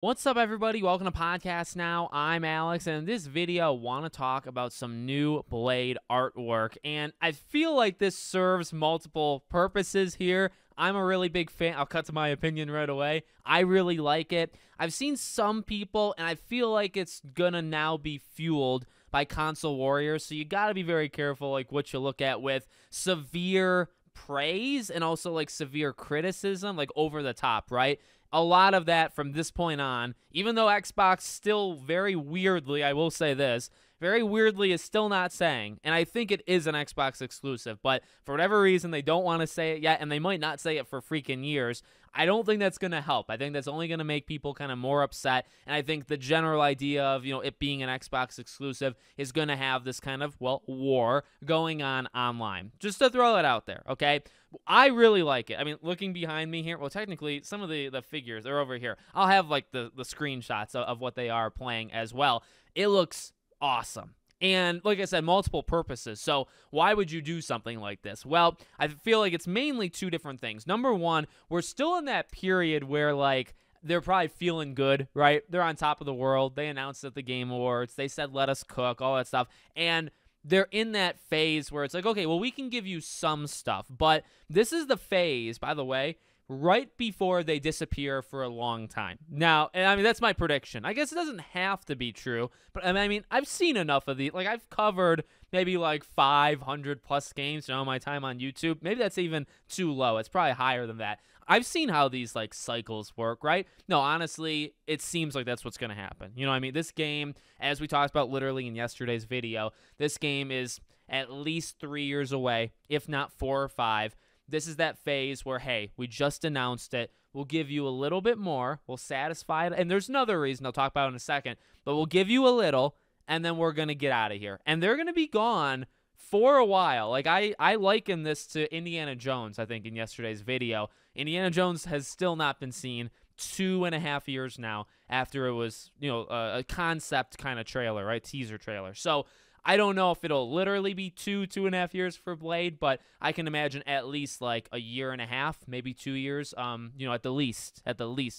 What's up, everybody? Welcome to Podcast Now. I'm Alex, and in this video, I want to talk about some new Blade artwork, and I feel like this serves multiple purposes here. I'm a really big fan. I'll cut to my opinion right away. I really like it. I've seen some people, and I feel like it's gonna now be fueled by console warriors, so you gotta be very careful, like, what you look at with severe praise and also, like, severe criticism, like, over the top, right? A lot of that from this point on, even though Xbox still very weirdly, I will say this, very weirdly is still not saying, and I think it is an Xbox exclusive, but for whatever reason, they don't want to say it yet, and they might not say it for freaking years. I don't think that's going to help. I think that's only going to make people kind of more upset, and I think the general idea of, it being an Xbox exclusive is going to have this kind of, war going on online. Just to throw it out there, okay? I really like it. I mean, looking behind me here, well, technically, some of the figures, they're over here. I'll have, like, the screenshots of what they are playing as well. It looks awesome. And like I said, multiple purposes. So why would you do something like this? Well, I feel like it's mainly two different things. Number one, we're still in that period where, like, they're probably feeling good, right? They're on top of the world. They announced at the Game Awards. They said, let us cook, all that stuff. And they're in that phase where it's like, okay, well, we can give you some stuff. But this is the phase, by the way, right before they disappear for a long time. Now, and I mean, that's my prediction. I guess it doesn't have to be true, but I mean, I've seen enough of these. Like, I've covered maybe like 500 plus games in all my time on YouTube. Maybe that's even too low. It's probably higher than that. I've seen how these, like, cycles work, right? No, honestly, it seems like that's what's going to happen. You know what I mean? This game, as we talked about literally in yesterday's video, this game is at least 3 years away, if not 4 or 5. This is that phase where, hey, we just announced it. We'll give you a little bit more. We'll satisfy it. And there's another reason I'll talk about in a second. But we'll give you a little, and then we're going to get out of here. And they're going to be gone for a while. Like, I liken this to Indiana Jones, I think, in yesterday's video. Indiana Jones has still not been seen 2.5 years now after it was, a concept kind of trailer, right? Teaser trailer. So I don't know if it'll literally be 2.5 years for Blade, but I can imagine at least like a year and a half, maybe 2 years, at the least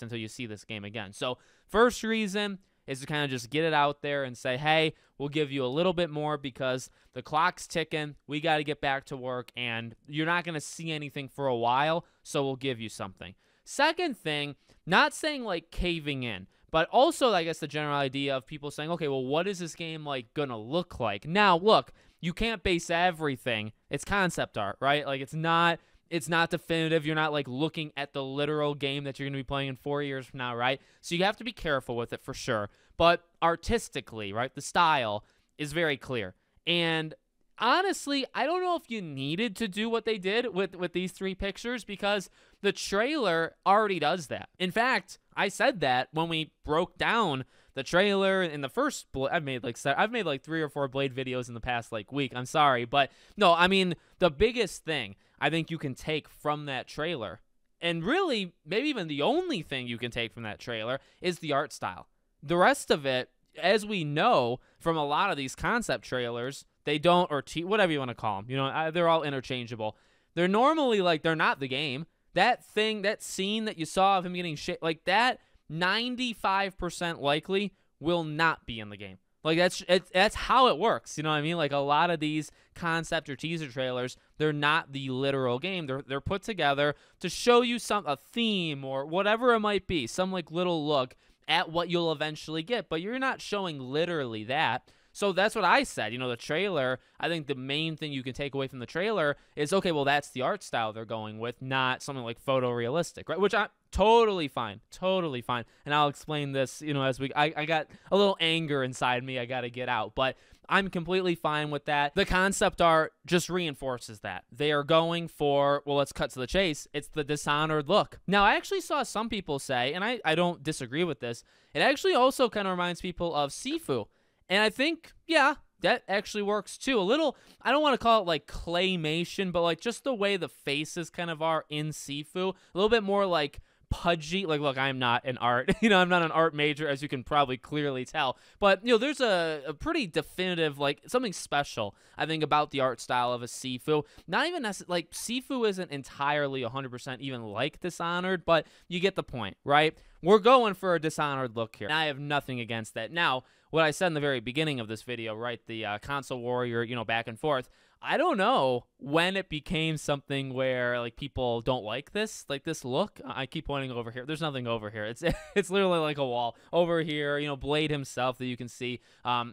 until you see this game again. So first reason is to kind of just get it out there and say, hey, we'll give you a little bit more because the clock's ticking. We got to get back to work, and you're not going to see anything for a while, so we'll give you something. Second thing, not saying like caving in, but also, I guess, the general idea of people saying, okay, well, what is this game, like, going to look like? Now, look, you can't base everything. It's concept art, right? Like, it's not definitive. You're not, like, looking at the literal game that you're going to be playing in 4 years from now, right? So you have to be careful with it for sure. But artistically, right, the style is very clear. And honestly, I don't know if you needed to do what they did with these 3 pictures because the trailer already does that. In fact, I said that when we broke down the trailer in the first. I've made like 3 or 4 Blade videos in the past week. I'm sorry, but no, I mean, the biggest thing I think you can take from that trailer, and really maybe even the only thing you can take from that trailer, is the art style. The rest of it, as we know from a lot of these concept trailers, they don't, or whatever you want to call them, they're all interchangeable. They're normally they're not the game. That scene that you saw of him getting shit, like that, 95% likely will not be in the game. Like, that's how it works. You know what I mean? Like, a lot of these concept or teaser trailers, they're not the literal game. They're put together to show you a theme or whatever it might be, some little look at what you'll eventually get, but you're not showing literally that. So that's what I said. The trailer, I think the main thing you can take away from the trailer is, okay, well, that's the art style they're going with, not something like photorealistic, right? Which I'm totally fine. And I'll explain this, as I got a little anger inside me I got to get out, but I'm completely fine with that. The concept art just reinforces that. They are going for, well, let's cut to the chase. It's the Dishonored look. Now, I actually saw some people say, and I don't disagree with this, it actually also kind of reminds people of Sifu. And I think, yeah, that actually works too. A little, I don't want to call it like claymation, but like just the way the faces kind of are in Sifu, a little bit more like pudgy. Like, look, I'm not an art, I'm not an art major, as you can probably clearly tell. But, there's a pretty definitive, like, something special, I think, about the art style of a Sifu. Not even necessarily, like, Sifu isn't entirely 100% even like Dishonored, but you get the point, right? We're going for a Dishonored look here. And I have nothing against that. Now, what I said in the very beginning of this video, right, the console warrior, back and forth, I don't know when it became something where, like, people don't like this look. I keep pointing over here. There's nothing over here. It's literally like a wall. Over here, Blade himself that you can see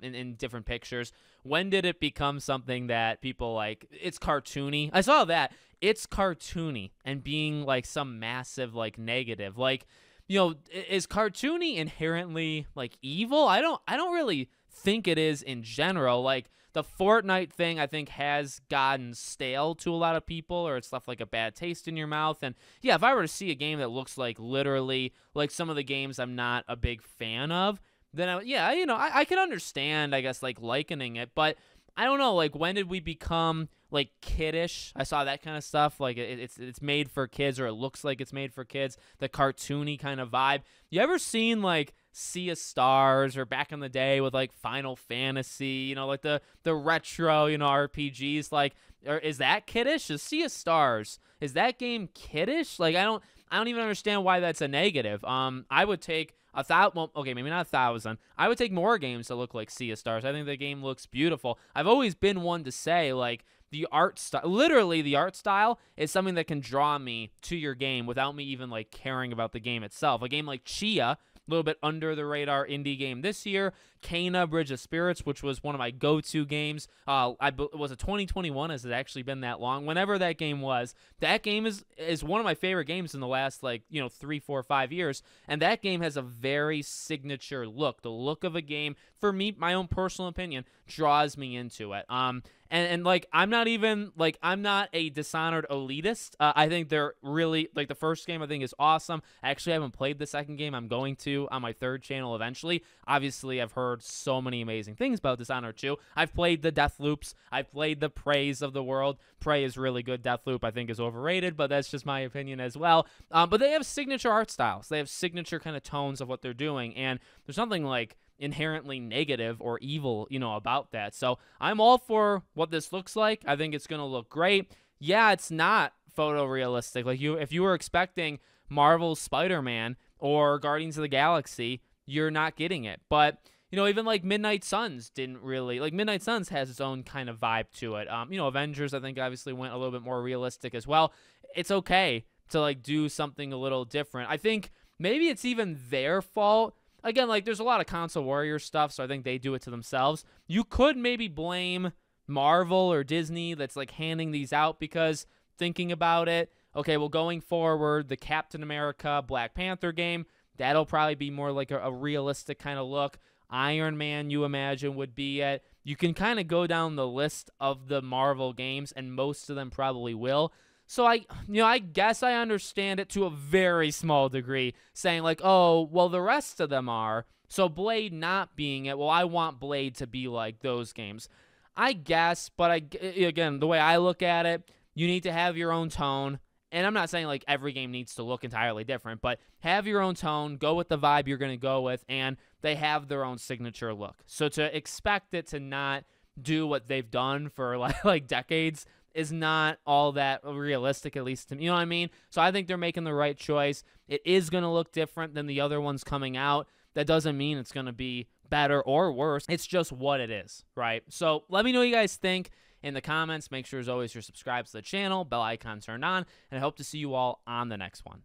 in different pictures. When did it become something that people like? It's cartoony. I saw that. It's cartoony and being, like, some massive, like, negative. Like, is cartoony inherently, like, evil? I don't really think it is in general. Like, the Fortnite thing, I think, has gotten stale to a lot of people, or it's left, like, a bad taste in your mouth. And, yeah, if I were to see a game that looks like literally like some of the games I'm not a big fan of, then, I can understand, I guess, like, likening it. But I don't know, like, when did we become, like, kiddish? I saw that kind of stuff. Like, it's made for kids, or it looks like it's made for kids, the cartoony kind of vibe. You ever seen, like, Sea of Stars, or back in the day with, like, Final Fantasy, like the retro, RPGs? Like, is that kiddish? Is Sea of Stars, is that game kiddish? Like, I don't even understand why that's a negative. I would take okay, maybe not 1,000. I would take more games that look like Sea of Stars. I think the game looks beautiful. I've always been one to say, like, the art style, literally the art style, is something that can draw me to your game without me even, like, caring about the game itself. A game like Chia, a little bit under the radar indie game this year. Kena Bridge of Spirits, which was one of my go-to games. Was it 2021? Has it actually been that long? Whenever that game was, that game is one of my favorite games in the last, like, 3, 4, 5 years. And that game has a very signature look. The look of a game, for me, my own personal opinion, draws me into it. And like, I'm not a Dishonored elitist. I think they're really, like, the first game I think is awesome. I actually haven't played the second game. I'm going to on my third channel eventually. Obviously, I've heard so many amazing things about Dishonored 2. I've played the Deathloops. I've played the Preys of the world. Prey is really good. Deathloop, I think, is overrated, but that's just my opinion as well. But they have signature art styles. They have signature kind of tones of what they're doing, and there's nothing, like, inherently negative or evil, about that. So I'm all for what this looks like. I think it's going to look great. Yeah, it's not photorealistic. Like, if you were expecting Marvel's Spider-Man or Guardians of the Galaxy, you're not getting it. But, even, like, Midnight Suns didn't really, like, Midnight Suns has its own kind of vibe to it. Avengers, I think, obviously went a little bit more realistic as well. It's okay to, like, do something a little different. I think maybe it's even their fault. Again, like, there's a lot of console warrior stuff, so I think they do it to themselves. You could maybe blame Marvel or Disney that's, like, handing these out, because thinking about it, okay, well, going forward, the Captain America Black Panther game, that'll probably be more like a realistic kind of look. Iron Man, you imagine, would be it. You can kind of go down the list of the Marvel games, and most of them probably will. So I guess I understand it to a very small degree, saying, like, oh, well, the rest of them are. So Blade not being it, well, I want Blade to be like those games. I guess, but again, the way I look at it, you need to have your own tone. And I'm not saying, like, every game needs to look entirely different, but have your own tone, go with the vibe you're going to go with, and they have their own signature look. So to expect it to not do what they've done for, like decades is not all that realistic, at least to me. You know what I mean? So I think they're making the right choice. It is going to look different than the other ones coming out. That doesn't mean it's going to be better or worse. It's just what it is, right? So let me know what you guys think in the comments. Make sure, as always, you're subscribed to the channel, bell icon turned on, and I hope to see you all on the next one.